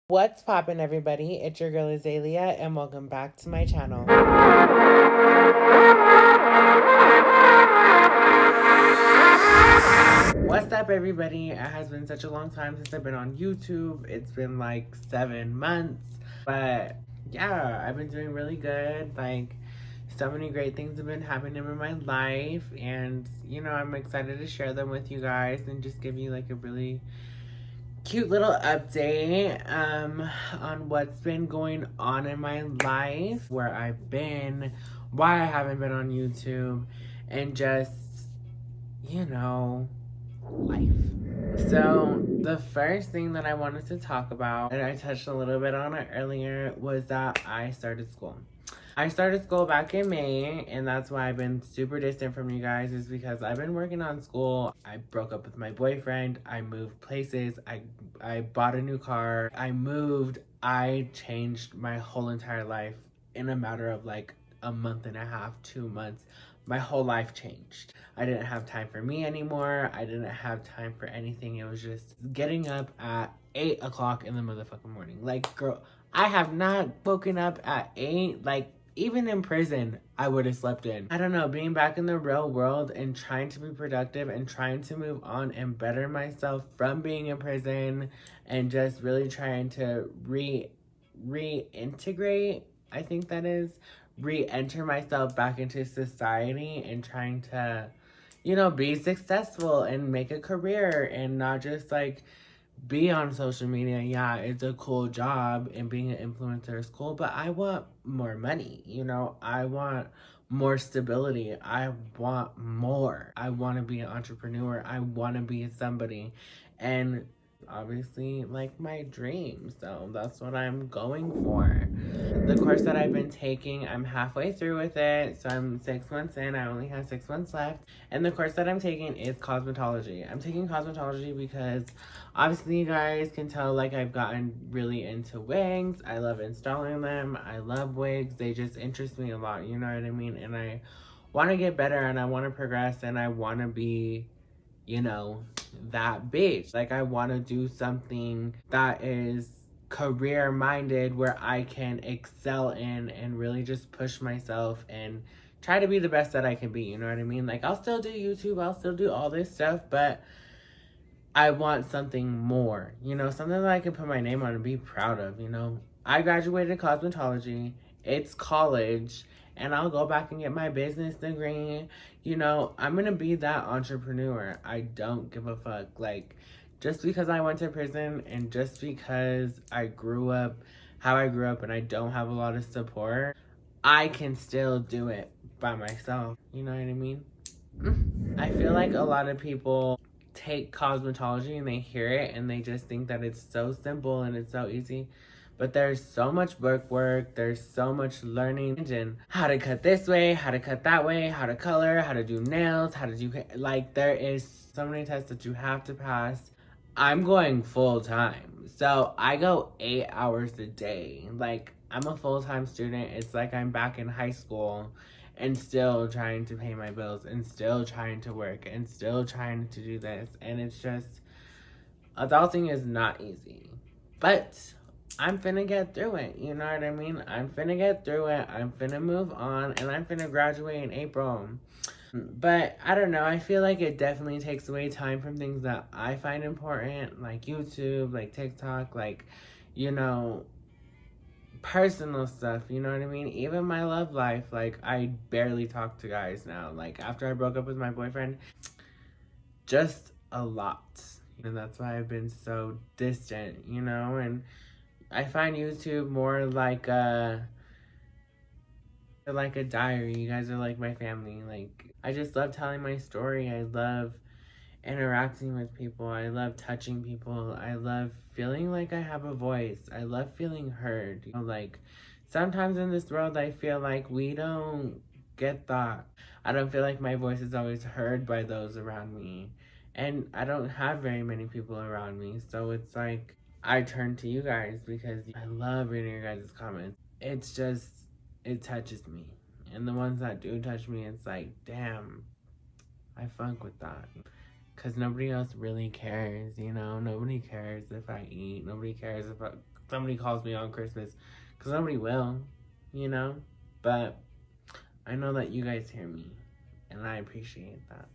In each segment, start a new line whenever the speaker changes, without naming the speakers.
What's poppin', everybody? It's your girl Azalea, and welcome back to my channel. What's up, everybody? It has been such a long time since I've been on YouTube. It's been like 7 months, but yeah, I've been doing really good. Like, so many great things have been happening in my life, and I'm excited to share them with you guys and just give you like a really cute little update on what's been going on in my life, where I've been, why I haven't been on YouTube, and just life. So the first thing that I wanted to talk about, and I touched a little bit on it earlier, was that I started school. I started school back in May, and that's why I've been super distant from you guys, is because I've been working on school. I broke up with my boyfriend. I moved places. I bought a new car. I moved. I changed my whole entire life in a matter of like a month and a half, 2 months. My whole life changed. I didn't have time for me anymore. I didn't have time for anything. It was just getting up at 8 o'clock in the motherfucking morning. Like, girl, I have not woken up at 8. Like, even in prison, I would have slept in. I don't know, being back in the real world and trying to be productive and trying to move on and better myself from being in prison, and just really trying to reintegrate, I think that is, re-enter myself back into society, and trying to, be successful and make a career, and not just like be on social media. Yeah, it's a cool job, and being an influencer is cool, but I want more money. I want more stability. I want more. I want to be an entrepreneur. I want to be somebody. And obviously, like, my dream. So that's what I'm going for. The course that I've been taking, I'm halfway through with it. So I'm 6 months in. I only have 6 months left. And the course that I'm taking is cosmetology. I'm taking cosmetology because obviously you guys can tell, like, I've gotten really into wigs. I love installing them. I love wigs. They just interest me a lot, you know what I mean? And I want to get better, and I want to progress, and I want to be, that bitch. Like, I want to do something that is career minded, where I can excel in and really just push myself and try to be the best that I can be, you know what I mean? Like, I'll still do YouTube, I'll still do all this stuff, but I want something more, something that I can put my name on and be proud of, I graduated cosmetology, it's college, and I'll go back and get my business degree. I'm gonna be that entrepreneur. I don't give a fuck. Like, just because I went to prison, and just because I grew up how I grew up and I don't have a lot of support, I can still do it by myself. You know what I mean? I feel like a lot of people take cosmetology and they hear it and they just think that it's so simple and it's so easy. But there's so much book work, there's so much learning, and how to cut this way, how to cut that way, how to color, how to do nails, how to do, like, there is so many tests that you have to pass. I'm going full time. So I go 8 hours a day. Like, I'm a full-time student. It's like I'm back in high school and still trying to pay my bills and still trying to work and still trying to do this. And it's just, adulting is not easy. But I'm finna get through it. You know what I mean? I'm finna get through it. I'm finna move on, and I'm finna graduate in April. But I don't know. I feel like it definitely takes away time from things that I find important, like YouTube, like TikTok, like, personal stuff, you know what I mean? Even my love life, like, I barely talk to guys now. Like, after I broke up with my boyfriend, just a lot. And that's why I've been so distant, and I find YouTube more like a diary. You guys are like my family. Like, I just love telling my story. I love interacting with people. I love touching people. I love feeling like I have a voice. I love feeling heard. Like, sometimes in this world, I feel like we don't get that. I don't feel like my voice is always heard by those around me. And I don't have very many people around me. So it's like, I turn to you guys because I love reading your guys' comments. It's just, it touches me. And the ones that do touch me, it's like, damn, I funk with that. Because nobody else really cares, Nobody cares if I eat. Nobody cares somebody calls me on Christmas, because nobody will, you know? But I know that you guys hear me, and I appreciate that.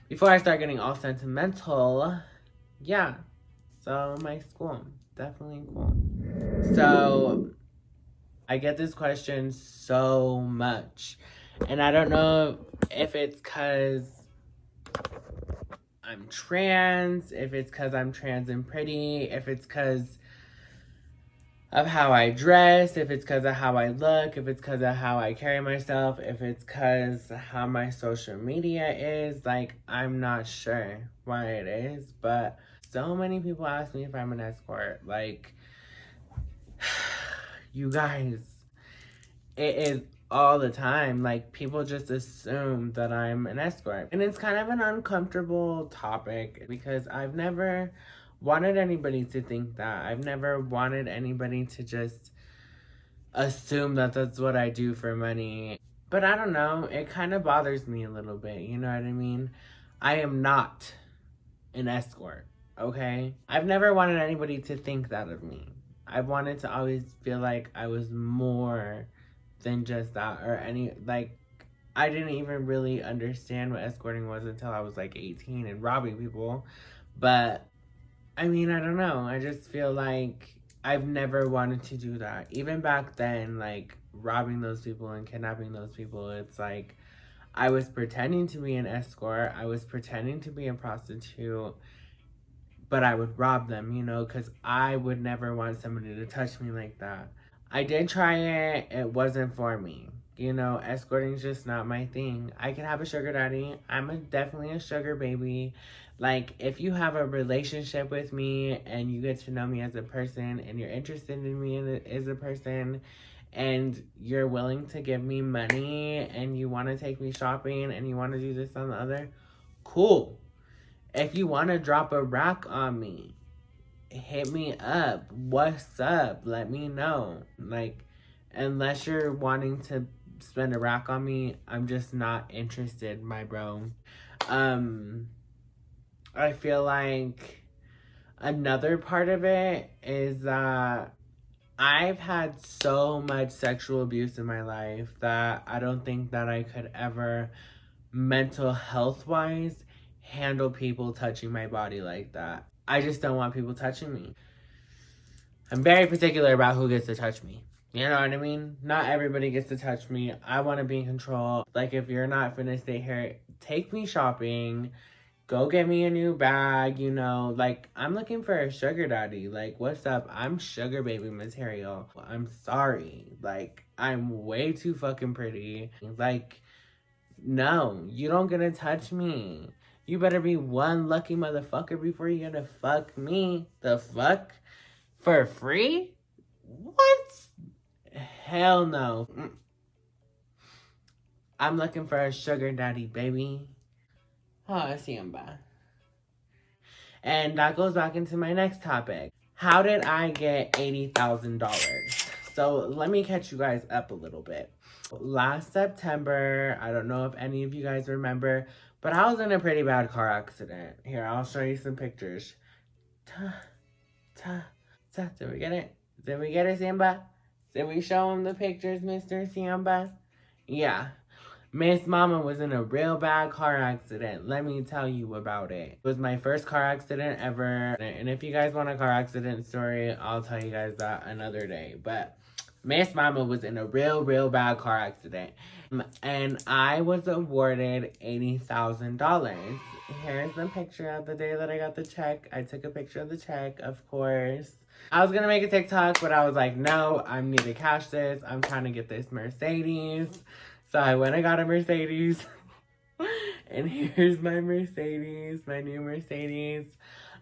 Before I start getting all sentimental, yeah, so my school, definitely cool. So I get this question so much, and I don't know if it's because I'm trans, if it's because I'm trans and pretty, if it's because of how I dress, if it's because of how I look, if it's because of how I carry myself, if it's because how my social media is. Like, I'm not sure why it is, but so many people ask me if I'm an escort. Like, you guys, it is all the time. Like, people just assume that I'm an escort. And it's kind of an uncomfortable topic because I've never wanted anybody to think that. I've never wanted anybody to just assume that that's what I do for money. But I don't know, it kind of bothers me a little bit, you know what I mean? I am not an escort, okay? I've never wanted anybody to think that of me. I've wanted to always feel like I was more than just that, or any, like, I didn't even really understand what escorting was until I was like 18 and robbing people. But I mean, I don't know. I just feel like I've never wanted to do that. Even back then, like, robbing those people and kidnapping those people, it's like I was pretending to be an escort. I was pretending to be a prostitute, but I would rob them, you know, because I would never want somebody to touch me like that. I did try it. It wasn't for me. You know, escorting is just not my thing. I can have a sugar daddy. Definitely a sugar baby. Like, if you have a relationship with me and you get to know me as a person and you're interested in me as a person and you're willing to give me money and you want to take me shopping and you want to do this and the other, cool. If you want to drop a rack on me, hit me up. What's up? Let me know. Like, unless you're wanting to spend a rack on me, I'm just not interested, my bro. I feel like another part of it is that I've had so much sexual abuse in my life that I don't think that I could ever, mental health wise, handle people touching my body like that. I just don't want people touching me. I'm very particular about who gets to touch me. You know what I mean? Not everybody gets to touch me. I want to be in control. Like, if you're not finna stay here, take me shopping. Go get me a new bag, you know. Like, I'm looking for a sugar daddy. Like, what's up? I'm sugar baby material. I'm sorry. Like, I'm way too fucking pretty. Like, no, you don't get to touch me. You better be one lucky motherfucker before you gonna fuck me. The fuck? For free? What? Hell no. I'm looking for a sugar daddy, baby. Oh, Simba. And that goes back into my next topic. How did I get $80,000? So let me catch you guys up a little bit. Last September, I don't know if any of you guys remember, but I was in a pretty bad car accident. Here, I'll show you some pictures. Did we get it? Did we get it, Simba? Did we show him the pictures, Mr. Simba? Yeah. Miss Mama was in a real bad car accident. Let me tell you about it. It was my first car accident ever. And if you guys want a car accident story, I'll tell you guys that another day. But Miss Mama was in a real bad car accident. And I was awarded $80,000. Here's the picture of the day that I got the check. I took a picture of the check, of course. I was gonna make a TikTok, but I was like, no, I need to cash this. I'm trying to get this Mercedes. So I went and got a Mercedes. And here's my Mercedes, my new Mercedes.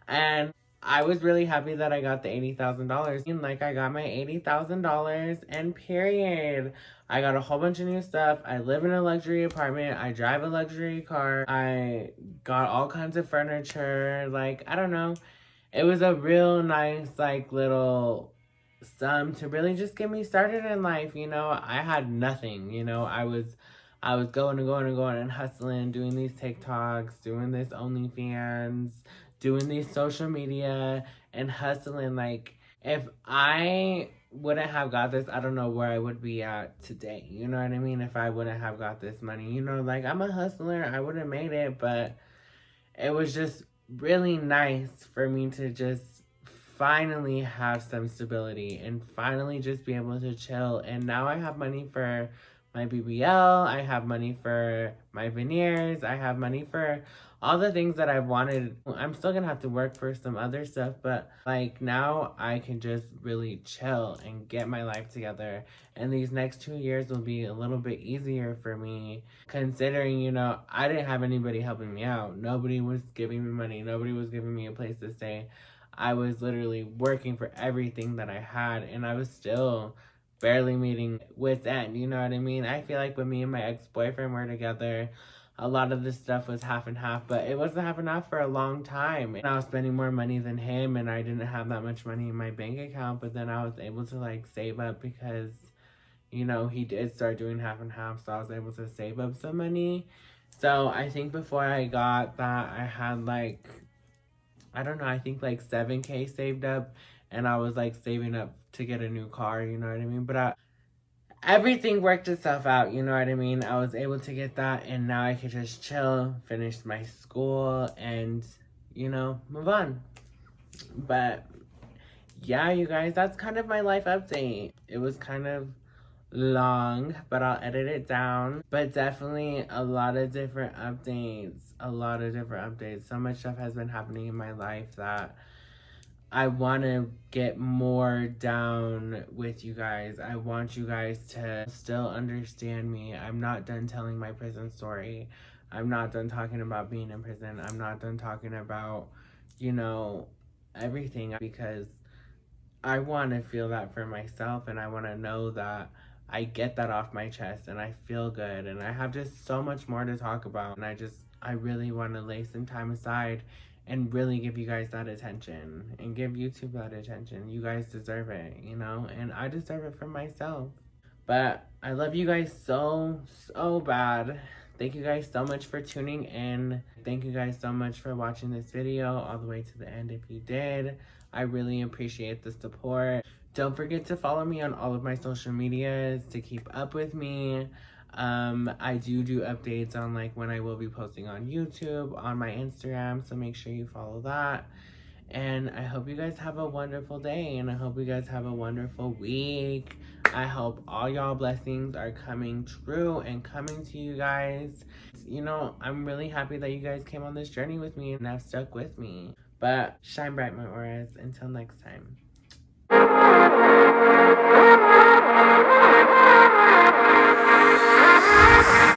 And I was really happy that I got the $80,000. Like, I got my $80,000 and period. I got a whole bunch of new stuff. I live in a luxury apartment. I drive a luxury car. I got all kinds of furniture. Like, I don't know. It was a real nice, like, little sum to really just get me started in life, you know. I had nothing, you know. I was going and hustling, doing these TikToks, doing this OnlyFans, doing these social media, and hustling. Like, If I wouldn't have got this, I don't know where I would be at today. You know what I mean? If I wouldn't have got this money, you know, like I'm a hustler, I would have made it, but it was just really nice for me to just finally have some stability and finally just be able to chill. And now I have money for my BBL, I have money for my veneers, I have money for all the things that I've wanted. I'm still gonna have to work for some other stuff, but like now I can just really chill and get my life together. And these next 2 years will be a little bit easier for me, considering, you know, I didn't have anybody helping me out. Nobody was giving me money, nobody was giving me a place to stay. I was literally working for everything that I had, and I was still barely meeting wit's end, you know what I mean? I feel like when me and my ex-boyfriend were together, a lot of this stuff was half and half, but it wasn't half and half for a long time. And I was spending more money than him, and I didn't have that much money in my bank account, but then I was able to like save up because, you know, he did start doing half and half, so I was able to save up some money. So I think before I got that, I had like, I don't know, I think like 7K saved up, and I was like saving up to get a new car, you know what I mean? But everything worked itself out, you know what I mean? I was able to get that, and now I could just chill, finish my school, and, you know, move on. But yeah, you guys, that's kind of my life update. It was kind of long, but I'll edit it down. But definitely a lot of different updates. A lot of different updates. So much stuff has been happening in my life that I want to get more down with you guys. I want you guys to still understand me. I'm not done telling my prison story. I'm not done talking about being in prison. I'm not done talking about, you know, everything, because I want to feel that for myself, and I want to know that I get that off my chest and I feel good, and I have just so much more to talk about, and I really want to lay some time aside and really give you guys that attention and give YouTube that attention. You guys deserve it, you know, and I deserve it for myself. But I love you guys so, so bad. Thank you guys so much for tuning in. Thank you guys so much for watching this video all the way to the end if you did. I really appreciate the support. Don't forget to follow me on all of my social medias to keep up with me. I do updates on like when I will be posting on YouTube, on my Instagram, so make sure you follow that. And I hope you guys have a wonderful day, and I hope you guys have a wonderful week. I hope all y'all blessings are coming true and coming to you guys. You know, I'm really happy that you guys came on this journey with me and have stuck with me. But shine bright, my auras. Until next time.